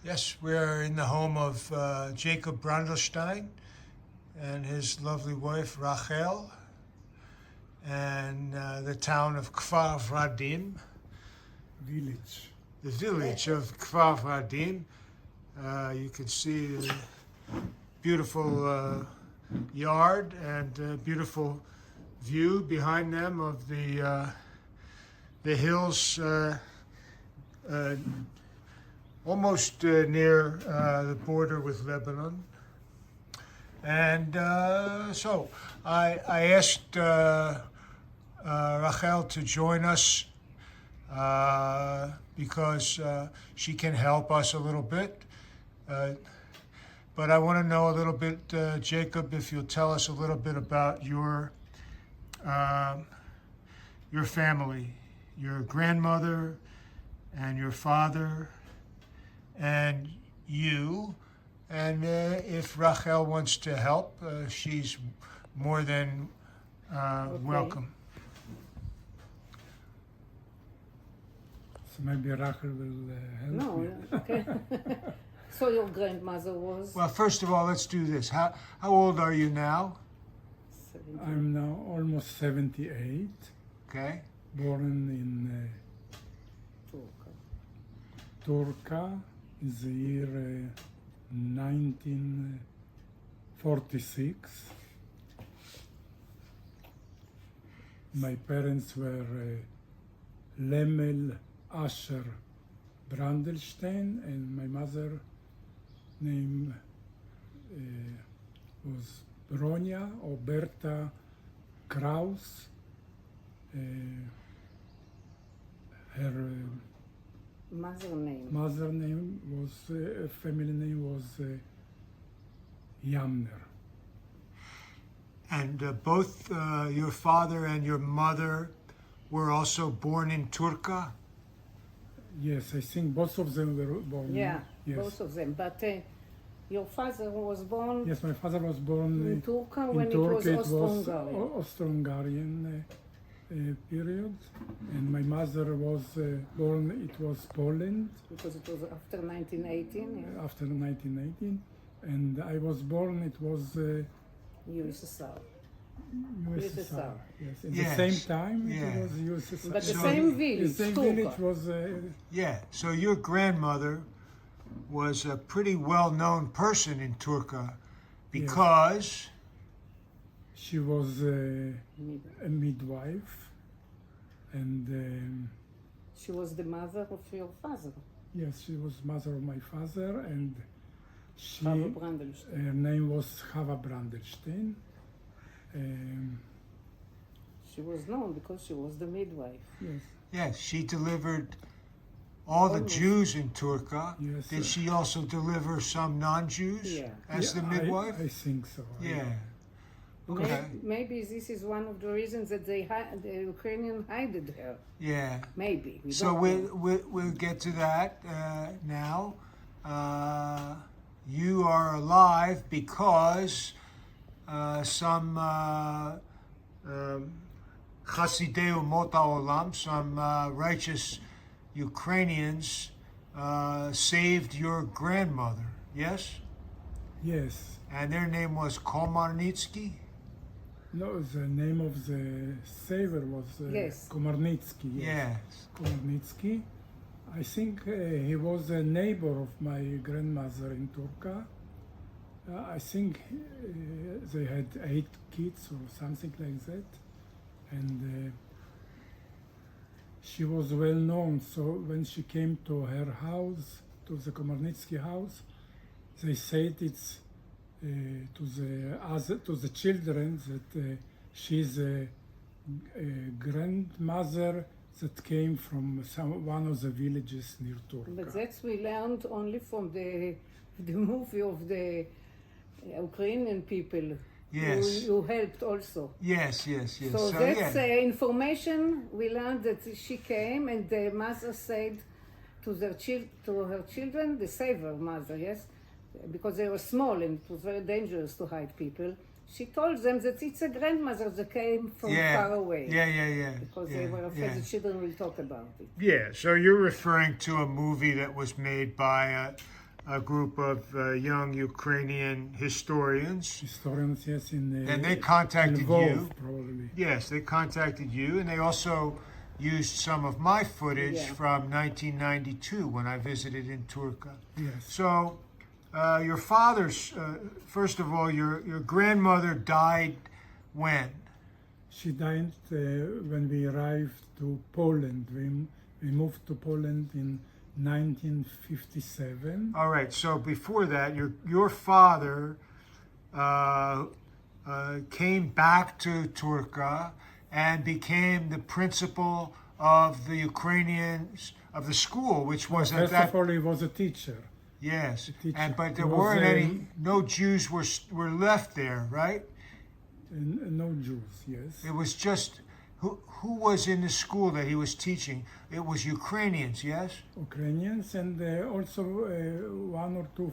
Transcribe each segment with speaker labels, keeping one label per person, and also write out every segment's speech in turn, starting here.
Speaker 1: Yes, we're in the home of Jacob Brandelstein and his lovely wife Rachel, and the town of Kfar Vradim,
Speaker 2: Village.
Speaker 1: the village of Kfar Vradim. You can see the beautiful yard and beautiful view behind them of the hills, almost near the border with Lebanon. And so I asked Rachel to join us because she can help us a little bit. But I want to know a little bit, Jacob, if you'll tell us a little bit about your family, your grandmother and your father and you. And if Rachel wants to help, she's more than welcome.
Speaker 2: So maybe Rachel will help
Speaker 3: No,
Speaker 2: me.
Speaker 3: okay. So your grandmother was
Speaker 1: Well, first of all, let's do this. How old are you now?
Speaker 3: 17.
Speaker 2: I'm now almost 78,
Speaker 1: Okay.
Speaker 2: born in Turka in the year 1946. My parents were Lemel Asher Brandelstein, and my mother name was Bronia or Berta Kraus. Her
Speaker 3: Mother name.
Speaker 2: mother name was, family name was Yamner.
Speaker 1: And both your father and your mother were also born in Turka?
Speaker 2: Yes, I think both of them were born.
Speaker 3: Yeah,
Speaker 2: Yes.
Speaker 3: both of them. But your father was born
Speaker 2: Yes, my father was born
Speaker 3: in Turka
Speaker 2: in
Speaker 3: when
Speaker 2: Turkey.
Speaker 3: it was Austro-Hungarian.
Speaker 2: Austro-Hungarian period, and my mother was born. It was Poland
Speaker 3: Because it was after 1918, yeah.
Speaker 2: after 1918, and I was born. It was
Speaker 3: USSR.
Speaker 2: USSR. Yes, at
Speaker 1: Yes,
Speaker 2: the same time
Speaker 1: yeah.
Speaker 2: it was USSR.
Speaker 3: But the
Speaker 1: So
Speaker 3: same
Speaker 1: the
Speaker 3: village,
Speaker 2: The same
Speaker 3: Turka.
Speaker 2: village was.
Speaker 1: Yeah. So your grandmother was a pretty well-known person in Turka because
Speaker 2: She was a midwife, and
Speaker 3: She was the mother of your father,
Speaker 2: yes, she was mother of my father, and
Speaker 3: Chava Brandelstein.
Speaker 2: her name was Chava Brandelstein.
Speaker 3: She was known because she was the midwife.
Speaker 2: Yes,
Speaker 1: yes, she delivered all the
Speaker 3: Almost.
Speaker 1: Jews in Turka.
Speaker 2: Yes,
Speaker 1: Did
Speaker 2: sir.
Speaker 1: she also deliver some non-Jews
Speaker 3: Yeah.
Speaker 1: as the
Speaker 2: Yeah,
Speaker 1: midwife?
Speaker 2: I think so.
Speaker 1: Yeah. Okay.
Speaker 3: Maybe this is one of the reasons that the Ukrainian hided her.
Speaker 1: Yeah.
Speaker 3: Maybe. We
Speaker 1: So
Speaker 3: don't know.
Speaker 1: we'll get to that now. You are alive because some Chasidei Umot HaOlam, some righteous Ukrainians saved your grandmother, yes?
Speaker 2: Yes.
Speaker 1: And their name was Komarnytskyj?
Speaker 2: No, the name of the savior was
Speaker 3: Yes.
Speaker 2: Komarnytskyj.
Speaker 1: Yes.
Speaker 2: Komarnytskyj. I think he was a neighbor of my grandmother in Turka. I think they had 8 kids or something like that, and she was well known. So when she came to her house, to the Komarnytskyj house, they said it's to the children that she's a grandmother that came from one of the villages near Turka.
Speaker 3: But that's we learned only from the movie of the Ukrainian people.
Speaker 1: Yes.
Speaker 3: You helped also.
Speaker 1: Yes, yes, yes.
Speaker 3: So that's
Speaker 1: yeah.
Speaker 3: information we learned that she came and the mother said to her children, the savior mother, yes, because they were small and it was very dangerous to hide people. She told them that it's a grandmother that came from far away.
Speaker 1: Yeah.
Speaker 3: Because they were afraid the children will talk about it.
Speaker 1: Yeah, so you're referring to a movie that was made by a group of young Ukrainian historians,
Speaker 2: Historians, yes,
Speaker 1: and they contacted you.
Speaker 2: involved, probably.
Speaker 1: Yes, they contacted you, and they also used some of my footage
Speaker 3: Yeah.
Speaker 1: from 1992 when I visited in Turka.
Speaker 2: Yes.
Speaker 1: So, your father's, first of all, your grandmother died when?
Speaker 2: She died when we arrived to Poland. We moved to Poland in 1957.
Speaker 1: All right, so before that, your father came back to Turka and became the principal of the Ukrainians of the school, which was at
Speaker 2: First
Speaker 1: that.
Speaker 2: of all, he was a teacher.
Speaker 1: Yes,
Speaker 2: teacher.
Speaker 1: and but there
Speaker 2: He was,
Speaker 1: weren't any. No Jews were left there, right?
Speaker 2: And no Jews, yes.
Speaker 1: It was just who was in the school that he was teaching. It was Ukrainians, yes.
Speaker 2: Ukrainians and also one or two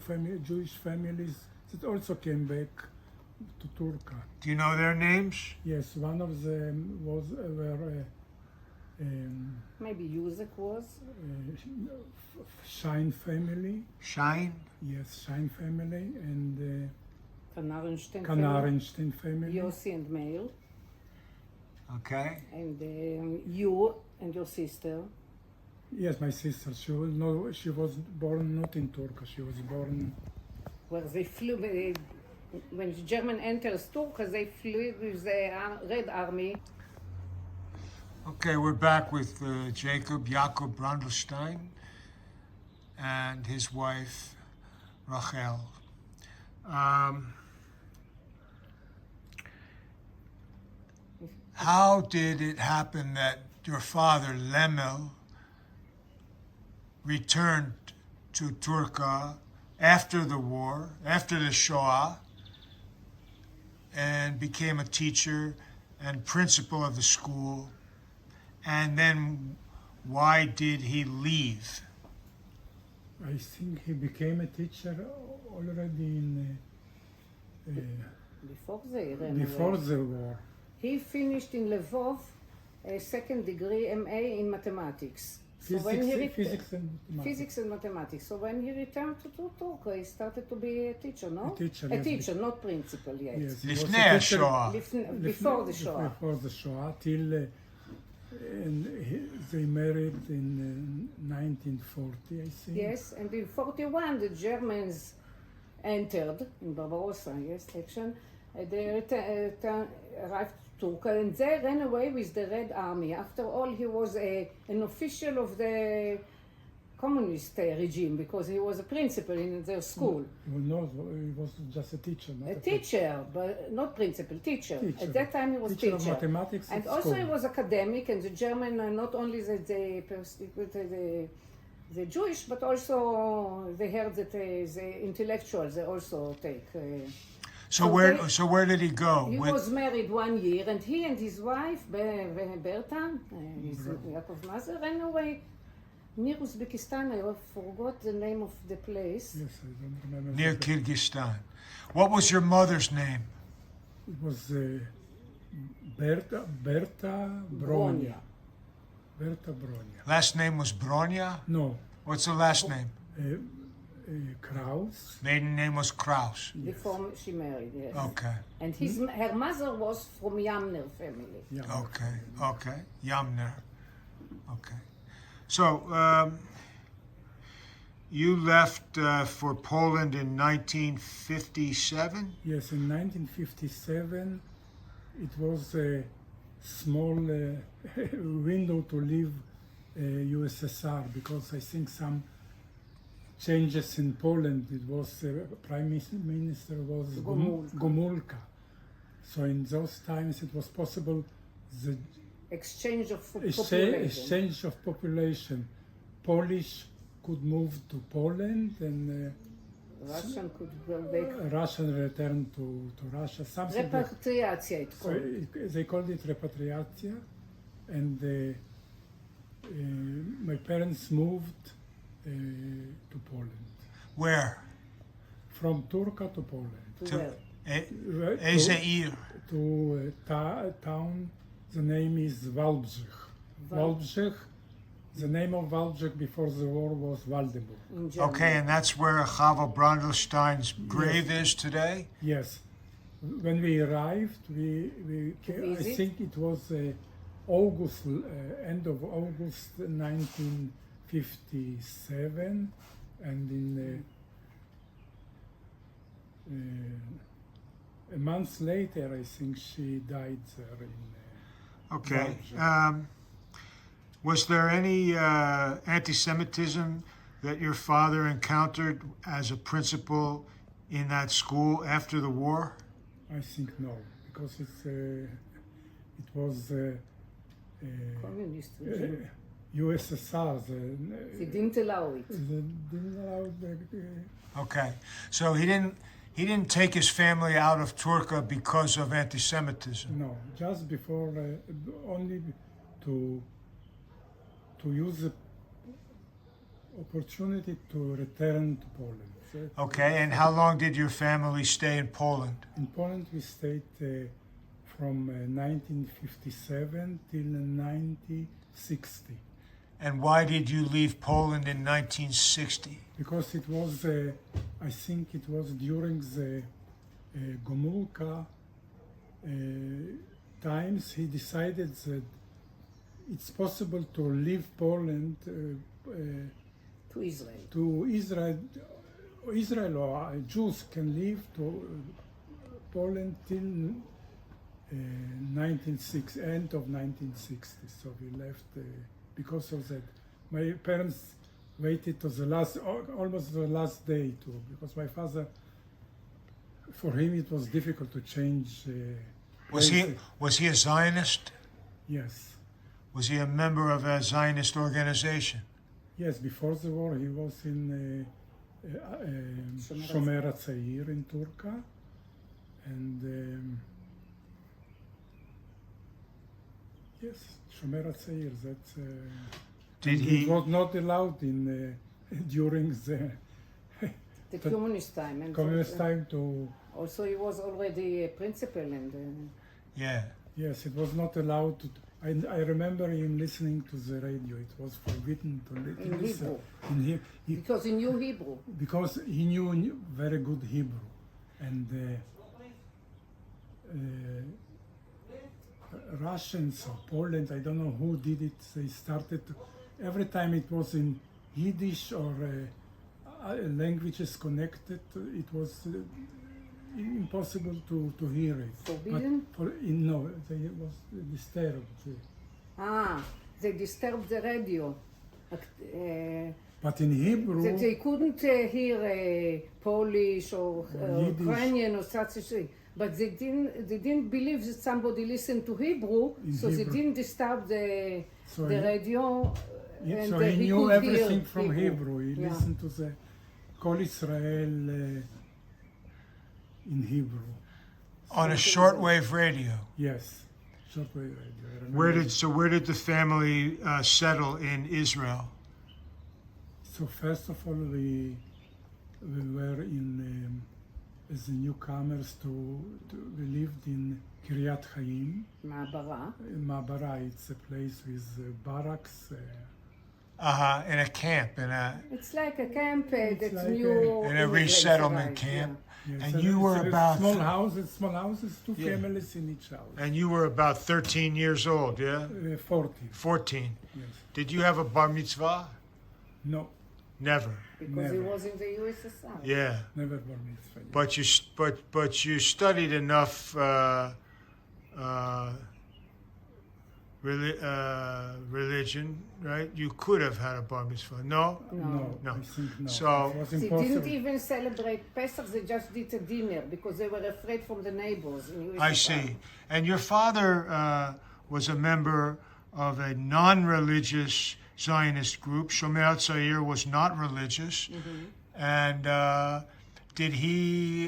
Speaker 2: Jewish families that also came back to Turka.
Speaker 1: Do you know their names?
Speaker 2: Yes, one of them were
Speaker 3: Maybe Yuzek was.
Speaker 2: Shine family.
Speaker 1: Shine.
Speaker 2: Yes, Shine family and
Speaker 3: Komarnytskyj.
Speaker 2: Komarnytskyj family.
Speaker 3: Yossi and Meir.
Speaker 1: Okay.
Speaker 3: And you and your sister.
Speaker 2: Yes, my sister. She was born not in Turka. She was born.
Speaker 3: Where they flew, when the German enters Turkey, they flew with the Red Army.
Speaker 1: Okay, we're back with Jacob Brandelstein and his wife Rachel. How did it happen that your father Lemel returned to Turka after the war, after the Shoah, and became a teacher and principal of the school? And then why did he leave?
Speaker 2: I think he became a teacher already in
Speaker 3: Before they ran
Speaker 2: before
Speaker 3: away.
Speaker 2: the war.
Speaker 3: He finished in Lvov a second degree MA in mathematics. So when he
Speaker 2: Physics and mathematics.
Speaker 3: Physics and mathematics. So when he returned to Turkey, he started to be a teacher, no?
Speaker 2: A teacher,
Speaker 3: A
Speaker 2: yes.
Speaker 3: teacher, not principal yet.
Speaker 2: Yes, he was a
Speaker 1: Lifnei
Speaker 2: teacher
Speaker 1: Shoah.
Speaker 3: Before the Shoah.
Speaker 2: Before the Shoah, till they married in 1940, I think.
Speaker 3: Yes, and in 41 the Germans entered in Barbarossa, yes, section. They arrived to Turkey and they ran away with the Red Army. After all, he was an official of the communist regime because he was a principal in their school.
Speaker 2: No, he was just a teacher. Not
Speaker 3: A teacher, but not principal, teacher.
Speaker 2: Teacher.
Speaker 3: At that time he was
Speaker 2: Teacher of mathematics
Speaker 3: And
Speaker 2: at
Speaker 3: also
Speaker 2: school.
Speaker 3: he was academic, and the German, not only that they persecuted the Jewish, but also they heard that the intellectuals they also take.
Speaker 1: So where did he go?
Speaker 3: He was married 1 year, and he and his wife, Berta, his Yaakov's mother, ran away near Uzbekistan. I forgot the name of the place.
Speaker 2: Yes, I don't remember.
Speaker 1: Near Kyrgyzstan. What was your mother's name?
Speaker 2: It was Berta Bronia. Berta Bronia.
Speaker 1: Last name was Bronya?
Speaker 2: No,
Speaker 1: What's the last name?
Speaker 2: Kraus.
Speaker 1: Maiden name was Kraus.
Speaker 3: Before she married, yes.
Speaker 1: Okay.
Speaker 3: And her mother was from Yamner family.
Speaker 2: Yeah.
Speaker 1: Okay. Yamner. Okay. So, you left for Poland in 1957?
Speaker 2: Yes, in 1957, it was a small window to leave USSR because I think some changes in Poland. It was Prime Minister was Gomulka. So in those times, it was possible the
Speaker 3: Exchange of population.
Speaker 2: exchange of population. Polish could move to Poland and
Speaker 3: Russian could go back.
Speaker 2: Russian return to Russia. Something like,
Speaker 3: Repatriatia, it
Speaker 2: so
Speaker 3: called.
Speaker 2: they called it repatriatia, and my parents moved to Poland.
Speaker 1: Where?
Speaker 2: From Turka to Poland.
Speaker 3: To where?
Speaker 1: Ezeir.
Speaker 2: To a town, the name is Wałbrzych. Wałbrzych, The name of Waldek before the war was Waldenburg.
Speaker 3: in Germany.
Speaker 1: Okay, and that's where Chava Brandelstein's grave is today?
Speaker 2: Yes. When we arrived, I
Speaker 3: visit?
Speaker 2: think it was August, end of August 1957, and in a month later, I think she died there in.
Speaker 1: Okay. Was there any anti-Semitism that your father encountered as a principal in that school after the war?
Speaker 2: I think no, because it was
Speaker 3: Communist regime.
Speaker 2: USSR.
Speaker 3: They didn't allow it.
Speaker 2: They didn't allow
Speaker 1: Okay. So he didn't take his family out of Turka because of anti-Semitism.
Speaker 2: no, just before only to use the opportunity to return to Poland.
Speaker 1: Okay, and how long did your family stay in Poland?
Speaker 2: In Poland we stayed from 1957 till 1960,
Speaker 1: And why did you leave Poland in 1960?
Speaker 2: because it was, I think it was during the Gomulka times he decided that it's possible to leave Poland
Speaker 3: To Israel.
Speaker 2: to Israel. Israel or Jews can leave to Poland till end of 1960. So we left because of that. My parents waited to the last, almost the last day too, because my father, for him it was difficult to change.
Speaker 1: Was he a Zionist?
Speaker 2: Yes,
Speaker 1: Was he a member of a Zionist organization?
Speaker 2: yes. Before the war, he was in Shomer HaTzayir in Turka, and yes, Shomer HaTzayir. That's.
Speaker 1: Did
Speaker 2: It
Speaker 1: he?
Speaker 2: was not allowed in during the
Speaker 3: The communist time. And
Speaker 2: communist time to.
Speaker 3: Also, he was already a principal and
Speaker 1: Yeah.
Speaker 2: Yes, it was not allowed to. I remember him listening to the radio. It was forbidden to
Speaker 3: in
Speaker 2: listen
Speaker 3: Hebrew.
Speaker 2: in
Speaker 3: Because he knew Hebrew.
Speaker 2: because he knew very good Hebrew, and Russians or Poland, I don't know who did it. They started every time it was in Yiddish or languages connected. It was impossible to hear it.
Speaker 3: Forbidden?
Speaker 2: No, it was disturbed.
Speaker 3: They disturbed the radio.
Speaker 2: But in Hebrew,
Speaker 3: They couldn't hear Polish or
Speaker 2: Yiddish.
Speaker 3: Ukrainian or such a thing. But they didn't believe that somebody listened to Hebrew, so they
Speaker 2: Hebrew.
Speaker 3: didn't disturb the
Speaker 2: So
Speaker 3: radio. And
Speaker 2: so he knew
Speaker 3: could hear
Speaker 2: everything from Hebrew. He
Speaker 3: Yeah.
Speaker 2: listened to the Kol Israel in Hebrew.
Speaker 1: On a shortwave radio.
Speaker 2: Yes, shortwave radio. I remember.
Speaker 1: Where did the family settle in Israel?
Speaker 2: So first of all, we were in as newcomers we lived in Kiryat Chaim.
Speaker 3: מעברה.
Speaker 2: Ma'abara, it's a place with barracks.
Speaker 1: In a camp,
Speaker 3: It's like a camp that's
Speaker 2: like
Speaker 3: new.
Speaker 1: in a
Speaker 3: immigrants
Speaker 1: resettlement
Speaker 3: arrived,
Speaker 1: camp.
Speaker 2: Yes,
Speaker 1: And you were about
Speaker 2: small houses, two
Speaker 1: Yeah.
Speaker 2: families in each house.
Speaker 1: and you were about 13 years old, yeah?
Speaker 2: 40.
Speaker 1: 14.
Speaker 2: Yes.
Speaker 1: Did you have a bar mitzvah?
Speaker 2: No,
Speaker 1: Never.
Speaker 3: Because he
Speaker 2: Never.
Speaker 3: was in the USSR.
Speaker 1: Yeah.
Speaker 2: never bar mitzvah.
Speaker 1: But you studied enough religion, right? You could have had a bar mitzvah. No?
Speaker 2: No, I think no.
Speaker 1: So-
Speaker 2: it was
Speaker 3: They
Speaker 2: impossible.
Speaker 3: didn't even celebrate Pesach, they just did a dinner because they were afraid from the neighbors in USSR.
Speaker 1: I see. And your father was a member of a non-religious Zionist group. Shomer HaTzayir was not religious. And did he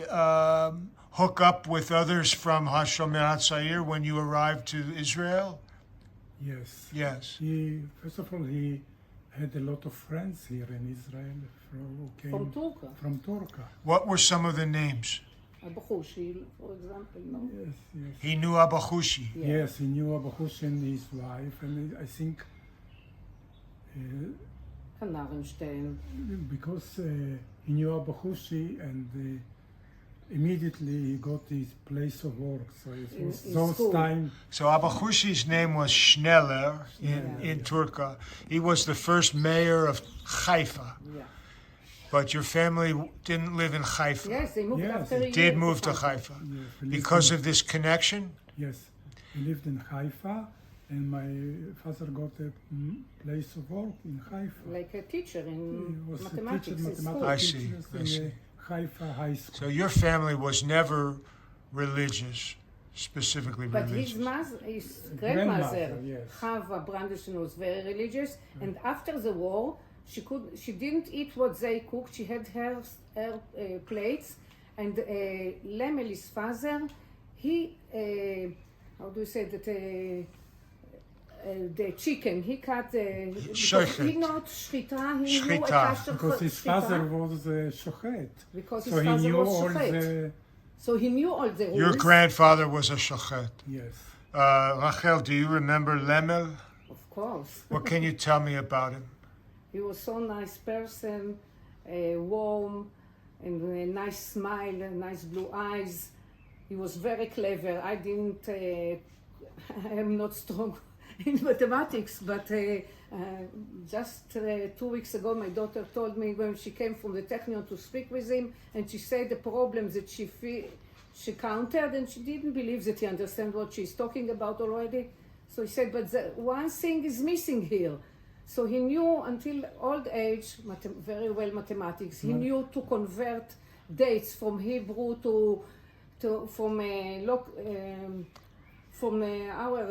Speaker 1: hook up with others from Shomer HaTzayir when you arrived to Israel?
Speaker 2: Yes.
Speaker 1: Yes.
Speaker 2: First of all, he had a lot of friends here in Israel who came
Speaker 3: From Turka.
Speaker 2: from Turka.
Speaker 1: What were some of the names?
Speaker 3: Abachushi, for example, no?
Speaker 2: Yes, yes.
Speaker 1: He knew Abachushi.
Speaker 3: Yeah.
Speaker 2: Yes, he knew Abu Hush and his wife, and I think
Speaker 3: Komarnytskyj.
Speaker 2: because he knew Abachushi and immediately he got his place of work. So it
Speaker 3: In-
Speaker 2: was
Speaker 3: in
Speaker 2: those
Speaker 3: school.
Speaker 2: time.
Speaker 1: So Abachushi's name was Schneller in Turka. He was the first mayor of Haifa.
Speaker 3: Yeah.
Speaker 1: But your family didn't live in Haifa.
Speaker 3: Yes, they moved
Speaker 2: Yes,
Speaker 3: after a year.
Speaker 1: Did move to
Speaker 3: Haifa.
Speaker 1: Haifa.
Speaker 2: Yes, we lived
Speaker 1: Because
Speaker 2: in-
Speaker 1: of this connection?
Speaker 2: Yes, we lived in Haifa, and my father got a place of work in Haifa.
Speaker 3: Like a teacher
Speaker 2: He
Speaker 3: in
Speaker 2: was a
Speaker 3: mathematics
Speaker 2: teacher,
Speaker 3: in school.
Speaker 1: I
Speaker 2: mathematics
Speaker 1: see,
Speaker 2: teachers
Speaker 1: I
Speaker 2: in
Speaker 1: see.
Speaker 2: Haifa High School.
Speaker 1: So your family was never religious, specifically
Speaker 3: But
Speaker 1: religious.
Speaker 3: his grandmother,
Speaker 2: Grandmother, yes.
Speaker 3: Chava Brandelstein, was very religious, and after the war, she didn't eat what they cooked. She had her plates, and Lemel, his father, he how do you say that? The chicken, he cut because he not shchita, he knew a
Speaker 1: Shchita.
Speaker 3: kasher
Speaker 2: Because his
Speaker 3: shchita,
Speaker 2: father was shochet.
Speaker 3: because his
Speaker 2: So he
Speaker 3: father
Speaker 2: knew
Speaker 3: was
Speaker 2: all
Speaker 3: shochet.
Speaker 2: the...
Speaker 3: So he knew all the rules.
Speaker 1: Your grandfather was a shochet.
Speaker 2: Yes.
Speaker 1: Rachel, do you remember Lemel?
Speaker 3: Of course.
Speaker 1: What can you tell me about him?
Speaker 3: He was so nice person, warm, and a nice smile, nice blue eyes. He was very clever. I didn't, I am not strong in mathematics, but just 2 weeks ago, my daughter told me when she came from the Technion to speak with him, and she said the problems that she countered, and she didn't believe that he understands what she's talking about already. So he said, but the one thing is missing here. So he knew until old age very well mathematics. He knew to convert dates from Hebrew from our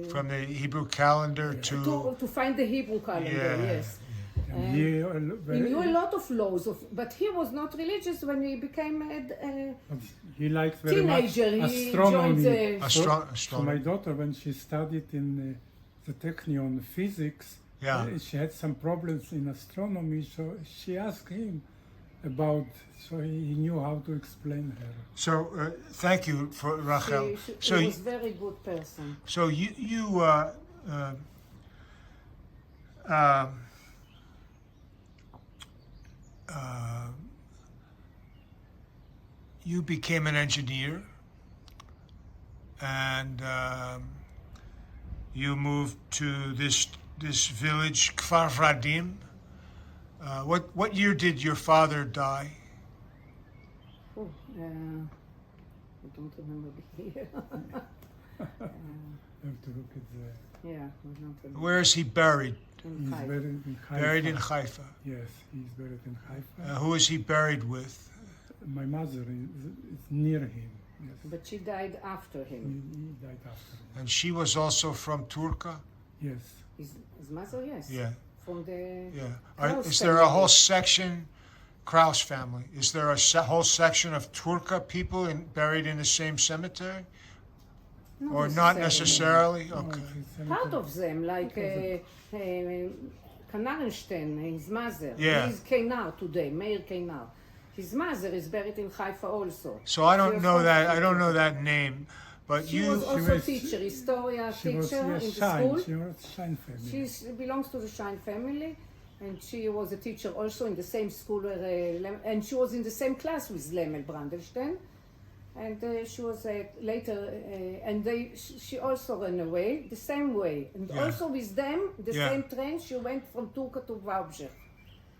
Speaker 1: From the Hebrew calendar
Speaker 3: to find the Hebrew calendar.
Speaker 1: Yeah.
Speaker 3: Yes.
Speaker 2: And
Speaker 3: He knew a lot of laws, but he was not religious when he became
Speaker 2: he liked very much
Speaker 3: teenager. He
Speaker 2: astronomy.
Speaker 3: joined the
Speaker 2: So my
Speaker 1: astronomy.
Speaker 2: daughter, when she studied in the Technion physics,
Speaker 1: Yeah.
Speaker 2: she had some problems in astronomy, so she asked him about, so he knew how to explain her.
Speaker 1: So thank you for Rachel. So
Speaker 3: he was very good person.
Speaker 1: So you became an engineer, and you moved to this village, Kfar Vradim. What year did your father die?
Speaker 3: Oh, I don't remember the year.
Speaker 2: You have to look at the...
Speaker 3: Yeah, I don't remember.
Speaker 1: Where is he buried?
Speaker 3: In
Speaker 2: He's
Speaker 3: Haifa.
Speaker 2: buried in Haifa.
Speaker 1: Buried in Haifa.
Speaker 2: Yes, he's buried in Haifa.
Speaker 1: Who is he buried with?
Speaker 2: My mother is near him. Yes.
Speaker 3: But she died after
Speaker 2: He,
Speaker 3: him.
Speaker 2: he died after him.
Speaker 1: And she was also from Turka?
Speaker 2: Yes.
Speaker 3: His mother, yes.
Speaker 1: Yeah,
Speaker 3: From the
Speaker 1: yeah.
Speaker 3: Kraus
Speaker 1: Is there a
Speaker 3: family.
Speaker 1: whole section, Kraus family, is there a whole section of Turka people buried in the same cemetery? Or not necessarily? Okay.
Speaker 3: Part of them, like Komarnytskyj, his mother.
Speaker 1: Yeah.
Speaker 3: He's Keinar today, Meir Keinar. His mother is buried in Haifa also.
Speaker 1: So I
Speaker 3: She
Speaker 1: don't
Speaker 3: was
Speaker 1: know
Speaker 3: also
Speaker 1: that, I
Speaker 3: teacher.
Speaker 1: don't know that name, but
Speaker 3: She
Speaker 1: you,
Speaker 3: was also
Speaker 2: was-
Speaker 3: teacher, historia
Speaker 2: She was,
Speaker 3: teacher
Speaker 2: yes,
Speaker 3: in the
Speaker 2: Shine.
Speaker 3: school.
Speaker 2: She was Shine family.
Speaker 3: She belongs to the Shine family, and she was a teacher also in the same school where, and she was in the same class with Lemel Brandelstein. And she was later, and she also ran away the same way. And
Speaker 1: Yeah.
Speaker 3: also with them, the
Speaker 1: Yeah.
Speaker 3: same train, she went from Turka to Vaubzher.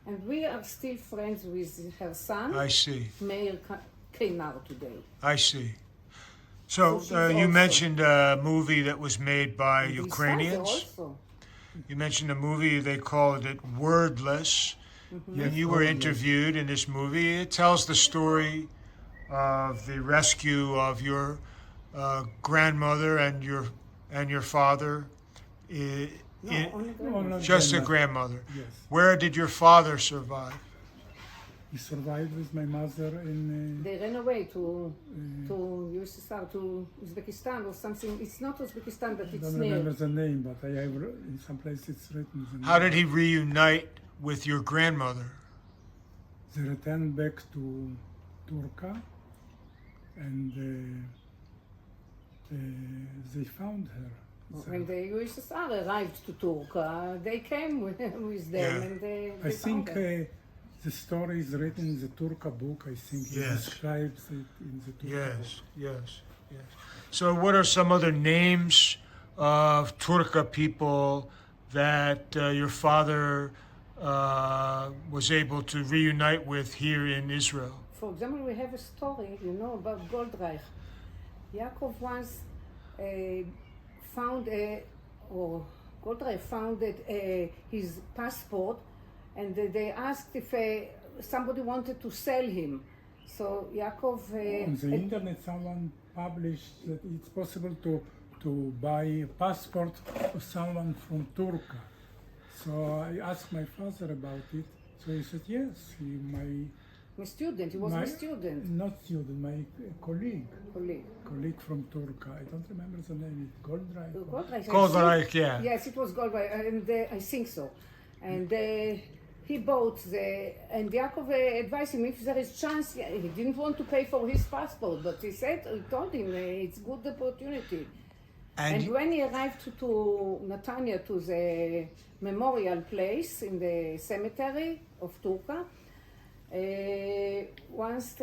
Speaker 3: And we are still friends with her son,
Speaker 1: I see,
Speaker 3: Meir Keinar today.
Speaker 1: I see. So
Speaker 3: So she's
Speaker 1: you
Speaker 3: also-
Speaker 1: mentioned a movie that was made by
Speaker 3: His father
Speaker 1: Ukrainians.
Speaker 3: also.
Speaker 1: You mentioned a movie, they called it Wordless. And you were interviewed in this movie. It tells the story of the rescue of your grandmother and your father.
Speaker 3: No, only
Speaker 2: No, not
Speaker 1: Just a
Speaker 2: grandmother.
Speaker 1: grandmother.
Speaker 2: Yes.
Speaker 1: Where did your father survive?
Speaker 2: He survived with my mother in...
Speaker 3: They ran away to USSR, to Uzbekistan or something. It's not Uzbekistan, but
Speaker 2: I
Speaker 3: it's
Speaker 2: don't
Speaker 3: near.
Speaker 2: remember the name, but I have in some place it's written. The
Speaker 1: How
Speaker 2: name.
Speaker 1: did he reunite with your grandmother?
Speaker 2: They returned back to Turka, and they found her.
Speaker 3: When the USSR arrived to Turka, they came with them
Speaker 1: Yeah.
Speaker 3: and they
Speaker 2: I
Speaker 3: found
Speaker 2: think
Speaker 3: them.
Speaker 2: the story is written in the Turka book. I think he
Speaker 1: Yes.
Speaker 2: describes it in the Turka book.
Speaker 1: Yes. So, what are some other names of Turka people that your father was able to reunite with here in Israel?
Speaker 3: For example, we have a story, about Goldreich. Yaakov once Goldreich found his passport, and they asked if somebody wanted to sell him. So Yaakov...
Speaker 2: On the internet, someone published that it's possible to buy a passport for someone from Turka. So I asked my father about it. So he said yes. He
Speaker 3: my student, he was my student.
Speaker 2: Not student, my colleague
Speaker 3: Colleague.
Speaker 2: from Turka. I don't remember the name. Goldreich.
Speaker 3: Goldreich.
Speaker 1: Goldreich, yeah.
Speaker 3: Yes, it was Goldreich, and I think so. And he bought and Yaakov advised him if there is chance. He didn't want to pay for his passport, but he told him it's good opportunity. And when he arrived to Netanya, to the memorial place in the cemetery of Turka, once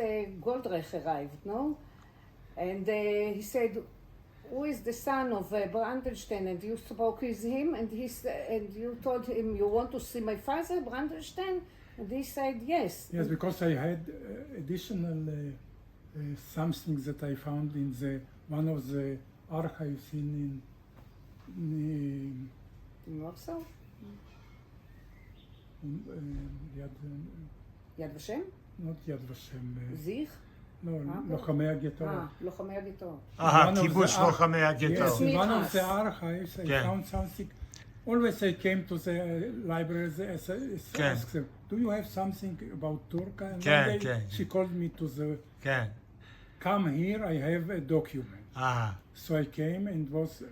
Speaker 3: Goldreich arrived, and he said, "Who is the son of Brandelstein?" And you spoke with him, and you told him, "You want to see my father, Brandelstein?" And he said, "Yes."
Speaker 2: Yes, because I had additional something that I found in one of the archives in
Speaker 3: Warsaw? Yad Vashem?
Speaker 2: not Yad Vashem.
Speaker 3: Zich?
Speaker 2: No, לוחמי הגטאות.
Speaker 3: לוחמי הגטאות.
Speaker 1: קיבוץ לוחמי
Speaker 2: Yes,
Speaker 1: הגטאות.
Speaker 2: in one of the archives I
Speaker 1: Yeah.
Speaker 2: found something. Always I came to the library and asked them, "Do you have something about Turka?" And one day she called me to
Speaker 1: כן.
Speaker 2: come here. I have a document.
Speaker 1: Ah,
Speaker 2: So I came, and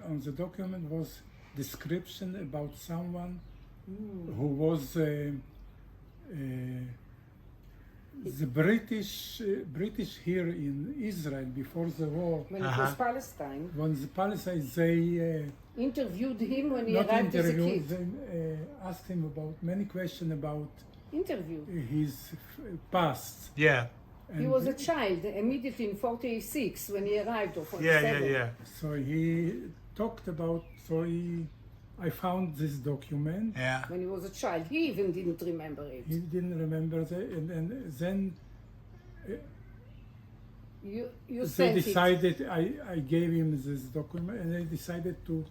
Speaker 2: on the document was description about someone who was the British here in Israel before the war.
Speaker 3: When it was Palestine,
Speaker 2: When the Palestine, they
Speaker 3: interviewed him when he
Speaker 2: not
Speaker 3: arrived as a
Speaker 2: interviewed,
Speaker 3: kid.
Speaker 2: they asked him about many questions about
Speaker 3: Interview.
Speaker 2: his past.
Speaker 1: yeah.
Speaker 3: He was a child immediately in 46 when he arrived, or 47.
Speaker 1: Yeah.
Speaker 2: So he talked about, I found this document.
Speaker 1: Yeah.
Speaker 3: When he was a child, he even didn't remember it.
Speaker 2: He didn't remember that, and then
Speaker 3: You
Speaker 2: they
Speaker 3: sent it.
Speaker 2: decided, I gave him this document, and they decided to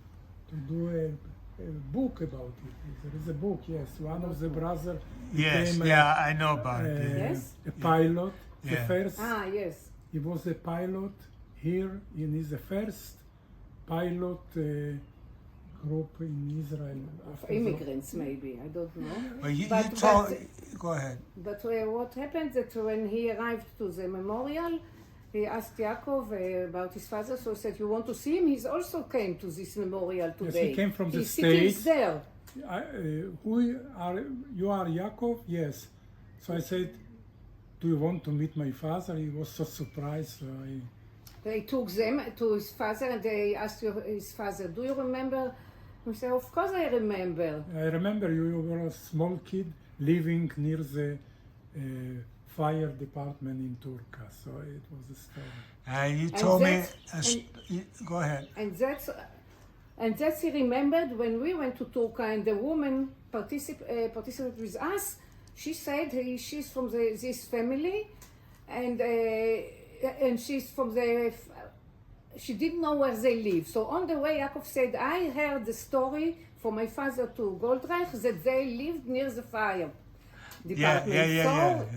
Speaker 2: do a book about it. There is a book, yes. One of the brothers
Speaker 1: Yes.
Speaker 2: became
Speaker 1: Yeah, I know about it. Yeah.
Speaker 3: Yes?
Speaker 2: a pilot. The
Speaker 1: Yeah.
Speaker 2: first,
Speaker 3: Yes.
Speaker 2: he was a pilot here, and he's the first pilot group in Israel. after the-
Speaker 3: Immigrants, maybe. I don't know.
Speaker 1: But you
Speaker 3: But-
Speaker 1: told.
Speaker 3: but-
Speaker 1: Go ahead.
Speaker 3: But what happened that when he arrived to the memorial, he asked Yaakov about his father, so he said, "You want to see him?" He also came to this memorial today.
Speaker 2: he came from the
Speaker 3: He's sitting
Speaker 2: States.
Speaker 3: there.
Speaker 2: Who are you? Are Yaakov? Yes. So I said, "Do you want to meet my father?" He was so surprised. So
Speaker 3: They took them to his father and they asked his father, "Do you remember?" He said, "Of course I remember."
Speaker 2: I remember you were a small kid living near the fire department in Turka. So it was a story.
Speaker 1: And you
Speaker 3: And
Speaker 1: told me.
Speaker 3: that's-
Speaker 1: Go ahead.
Speaker 3: And that's he remembered when we went to Turka and the woman participated with us. She said she's from this family, and she's from she didn't know where they live. So on the way, Yaakov said, "I heard the story from my father to Goldreich that they lived near the fire department."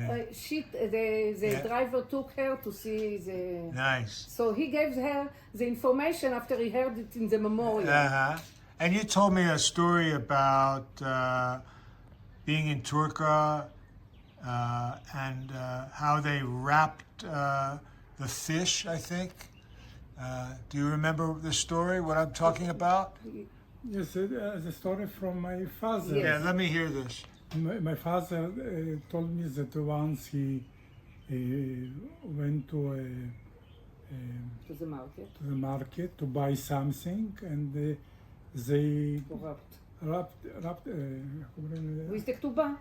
Speaker 3: The driver took her to see the.
Speaker 1: Nice.
Speaker 3: So he gave her the information after he heard it in the memorial.
Speaker 1: And you told me a story about being in Turka and how they wrapped the fish, I think. Do you remember the story, what I'm talking about?
Speaker 2: Yes, the story from my father.
Speaker 3: Yes.
Speaker 1: Yeah, let me hear this.
Speaker 2: My father told me that once he went to
Speaker 3: To the market.
Speaker 2: the market to buy something, and they
Speaker 3: corrupt.
Speaker 2: wrapped, איך אומרים?
Speaker 3: With the כתובה.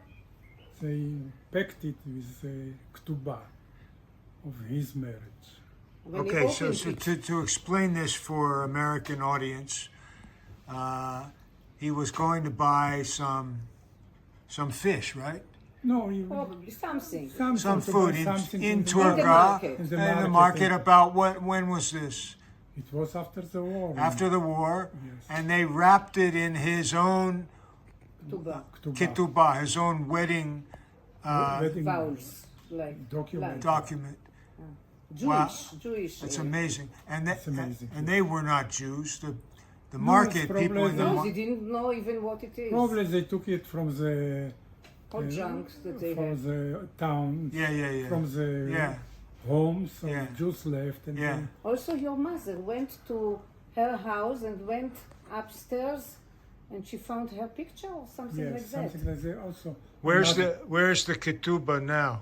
Speaker 2: They packed it with ktuba of his marriage.
Speaker 3: When he
Speaker 1: Okay, so,
Speaker 3: opened it,
Speaker 1: to explain this for American audience, he was going to buy some fish, right?
Speaker 2: No, he,
Speaker 3: probably something.
Speaker 1: Some
Speaker 2: to
Speaker 1: food
Speaker 2: buy something
Speaker 1: in
Speaker 3: the
Speaker 1: Turka,
Speaker 3: market.
Speaker 2: In the
Speaker 1: in the
Speaker 2: market.
Speaker 1: market. About when was this?
Speaker 2: It was after the war.
Speaker 1: After the war,
Speaker 2: Yes.
Speaker 1: and they wrapped it in his own
Speaker 3: כתובה.
Speaker 1: ketubah, his own wedding
Speaker 2: wedding
Speaker 3: Vowels. Like
Speaker 2: document.
Speaker 1: document.
Speaker 3: Jewish.
Speaker 1: It's amazing, and
Speaker 2: It's amazing.
Speaker 1: and they were not Jews. The
Speaker 2: No,
Speaker 1: market
Speaker 2: it's
Speaker 1: people in
Speaker 2: probably
Speaker 1: the
Speaker 3: No,
Speaker 1: mar-
Speaker 3: they didn't know even what it is.
Speaker 2: Probably they took it from the
Speaker 3: All junks that they
Speaker 2: from
Speaker 3: had.
Speaker 2: the town,
Speaker 1: yeah.
Speaker 2: from the
Speaker 1: Yeah.
Speaker 2: homes of
Speaker 1: Yeah.
Speaker 2: Jews left, and
Speaker 1: Yeah.
Speaker 3: Also, your mother went to her house and went upstairs, and she found her picture or something
Speaker 2: yes,
Speaker 3: like
Speaker 2: something
Speaker 3: that
Speaker 2: like that. Also,
Speaker 1: Where's the ketubah now?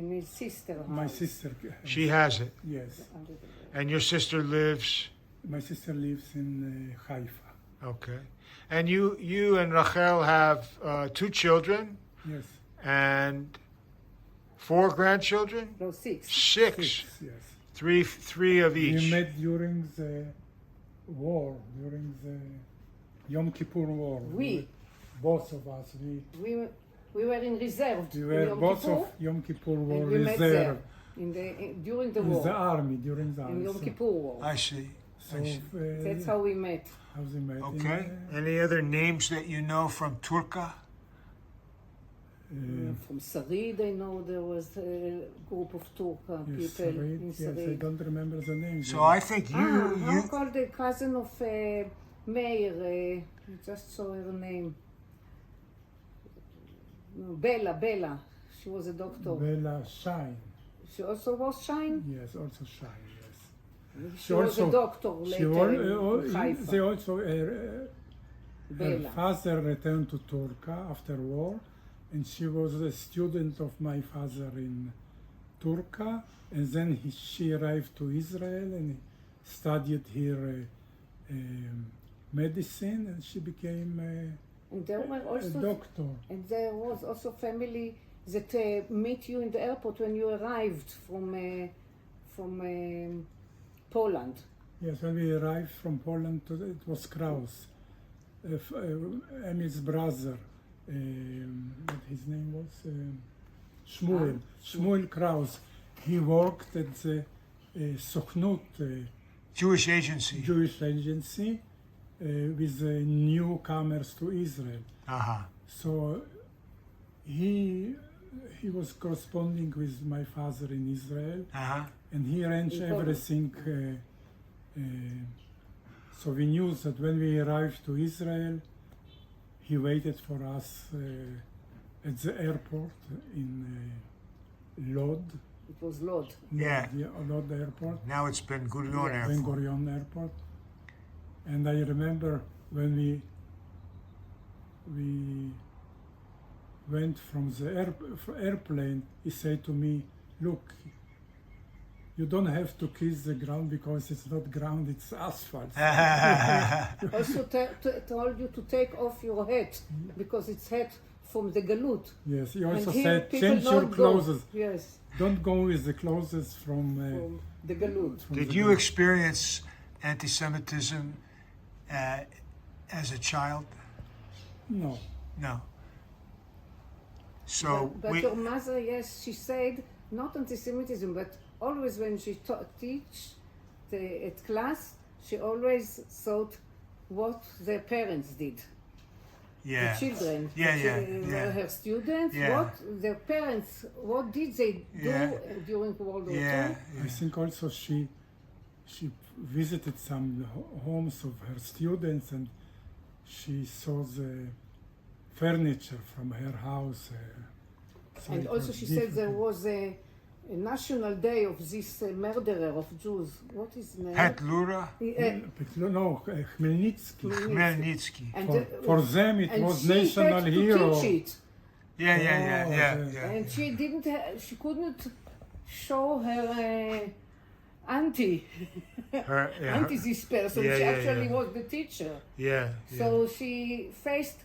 Speaker 3: in his sister house.
Speaker 2: my sister.
Speaker 1: She has it,
Speaker 2: Yes,
Speaker 1: and your sister lives.
Speaker 2: my sister lives in Haifa.
Speaker 1: Okay, and you and Rachel have 2 children
Speaker 2: Yes,
Speaker 1: and 4 grandchildren.
Speaker 3: No, 6.
Speaker 1: 6,
Speaker 2: yes.
Speaker 1: 3 of
Speaker 2: We
Speaker 1: each.
Speaker 2: met during the war, during the Yom Kippur War.
Speaker 3: We.
Speaker 2: Both of us,
Speaker 3: We were in reserve.
Speaker 2: we
Speaker 3: in
Speaker 2: were
Speaker 3: Yom
Speaker 2: both
Speaker 3: Kippur,
Speaker 2: of Yom Kippur War
Speaker 3: and we met there
Speaker 2: reserve
Speaker 3: during the
Speaker 2: with the
Speaker 3: war,
Speaker 2: army, during the
Speaker 3: in
Speaker 2: army.
Speaker 3: Yom
Speaker 2: So-
Speaker 3: Kippur War.
Speaker 1: I see.
Speaker 2: So,
Speaker 3: That's how we met.
Speaker 2: how they met.
Speaker 1: Okay. Any other names that you know from Turka?
Speaker 3: From Sarid, I know there was a group of Turka
Speaker 2: Yes,
Speaker 3: people in
Speaker 2: yes, I
Speaker 3: Sarid.
Speaker 2: don't remember the name.
Speaker 1: So I think
Speaker 3: How
Speaker 1: you
Speaker 3: called the cousin of Meir? I just saw her name. No, Bella. She was a doctor.
Speaker 2: Bella Shine.
Speaker 3: She also was Shine.
Speaker 2: Yes, also Shine. Yes.
Speaker 3: She was a doctor
Speaker 2: She
Speaker 3: later in
Speaker 2: they
Speaker 3: Haifa.
Speaker 2: also her
Speaker 3: Bella.
Speaker 2: father returned to Turka after war, and she was a student of my father in Turka, and then she arrived to Israel and studied here medicine, and she became
Speaker 3: And there were
Speaker 2: a
Speaker 3: also
Speaker 2: doctor.
Speaker 3: and there was also family that meet you in the airport when you arrived from Poland.
Speaker 2: Yes, when we arrived from Poland, it was Kraus, Emil's brother. What his name was? Shmuel Kraus. He worked at the Sochnut
Speaker 1: Jewish agency.
Speaker 2: Jewish agency with the newcomers to Israel. So he was corresponding with my father in Israel, and he arranged
Speaker 3: In Poland.
Speaker 2: everything. So we knew that when we arrived to Israel, he waited for us at the airport in Lod.
Speaker 3: It was Lod.
Speaker 1: Yeah.
Speaker 2: The Lod airport,
Speaker 1: Now it's Ben Gurion
Speaker 3: Yeah.
Speaker 2: Ben
Speaker 1: Airport.
Speaker 2: Gurion airport. And I remember when we went from the airplane, he said to me, "Look, you don't have to kiss the ground because it's not ground, it's asphalt."
Speaker 3: Also told you to take off your hat because it's hat from the Galut.
Speaker 2: Yes, he
Speaker 3: And
Speaker 2: also
Speaker 3: here
Speaker 2: said,
Speaker 3: people
Speaker 2: "Change your
Speaker 3: don't go.
Speaker 2: clothes.
Speaker 3: Yes,
Speaker 2: Don't go with the clothes from
Speaker 3: the Galut.
Speaker 1: Did
Speaker 2: the
Speaker 1: you
Speaker 2: Galut."
Speaker 1: experience anti-Semitism as a child?
Speaker 2: No.
Speaker 1: No. So
Speaker 3: But
Speaker 1: we.
Speaker 3: your mother, yes, she said not anti-Semitism, but always when she teach at class, she always thought what their parents did.
Speaker 1: Yeah.
Speaker 3: The children,
Speaker 1: Yeah,
Speaker 3: that, were her students.
Speaker 1: Yeah.
Speaker 3: What their parents, what did they do
Speaker 1: Yeah.
Speaker 3: during World War
Speaker 1: Yeah.
Speaker 2: I think also she visited some homes of her students, and she saw the furniture from her house. So
Speaker 3: And
Speaker 2: it
Speaker 3: also
Speaker 2: was
Speaker 3: she said there
Speaker 2: different.
Speaker 3: was a national day of this murderer of Jews. What is his name?
Speaker 1: Petlura,
Speaker 2: No, Khmelnytsky.
Speaker 1: Khmelnytsky.
Speaker 3: And,
Speaker 2: For them it
Speaker 3: and
Speaker 2: was
Speaker 3: she
Speaker 2: national
Speaker 3: had to
Speaker 2: hero.
Speaker 3: teach it.
Speaker 1: Yeah.
Speaker 3: And she couldn't show her auntie,
Speaker 1: Her, yeah,
Speaker 3: auntie this person,
Speaker 1: Yeah,
Speaker 3: she
Speaker 1: yeah,
Speaker 3: actually
Speaker 1: yeah.
Speaker 3: was the teacher.
Speaker 1: yeah, yeah.
Speaker 3: So she faced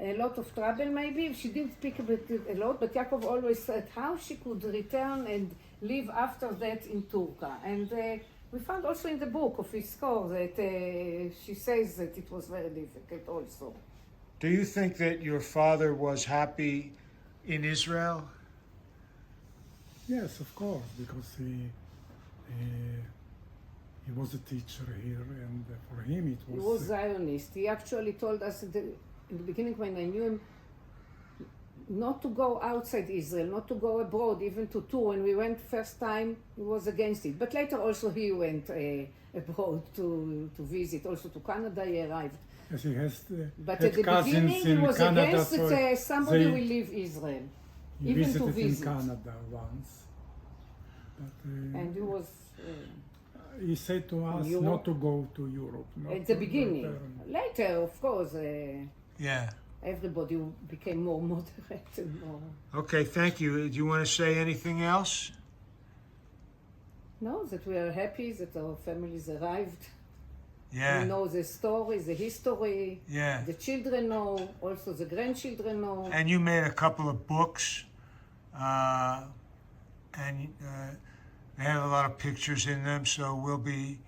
Speaker 3: a lot of trouble maybe. She didn't speak about it a lot, but Yaakov always said how she could return and live after that in Turka. And we found also in the book of his score that she says that it was very difficult also.
Speaker 1: Do you think that your father was happy in Israel?
Speaker 2: Yes, of course, because he was a teacher here, and for him it
Speaker 3: He
Speaker 2: was.
Speaker 3: was Zionist. He actually told us in the beginning when I knew him not to go outside Israel, not to go abroad, even to tour. When we went first time, he was against it. But later also he went abroad to visit, also to Canada he arrived.
Speaker 2: Yes, he has
Speaker 3: But
Speaker 2: had
Speaker 3: at the
Speaker 2: cousins
Speaker 3: beginning he
Speaker 2: in
Speaker 3: was
Speaker 2: Canada,
Speaker 3: against
Speaker 2: so
Speaker 3: that somebody
Speaker 2: they-
Speaker 3: will leave Israel,
Speaker 2: he
Speaker 3: even
Speaker 2: visited
Speaker 3: to visit.
Speaker 2: in Canada once. But
Speaker 3: And he was,
Speaker 2: he said to us
Speaker 3: Europe?
Speaker 2: not to go to Europe. Not
Speaker 3: at the
Speaker 2: to
Speaker 3: beginning.
Speaker 2: return.
Speaker 3: Later, of course,
Speaker 1: Yeah.
Speaker 3: everybody became more moderate and more...
Speaker 1: Okay, thank you. Do you want to say anything else?
Speaker 3: No, that we are happy that our families arrived. We
Speaker 1: Yeah.
Speaker 3: know the story, the history.
Speaker 1: Yeah.
Speaker 3: The children know, also the grandchildren know.
Speaker 1: And you made a couple of books, and they have a lot of pictures in them, so we'll be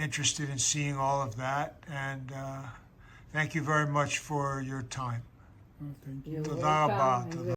Speaker 1: interested in seeing all of that. And thank you very much for your time.
Speaker 2: Oh, thank you.
Speaker 3: You're
Speaker 1: תודה
Speaker 3: welcome,
Speaker 1: רבה,
Speaker 3: and
Speaker 1: תודה.
Speaker 3: we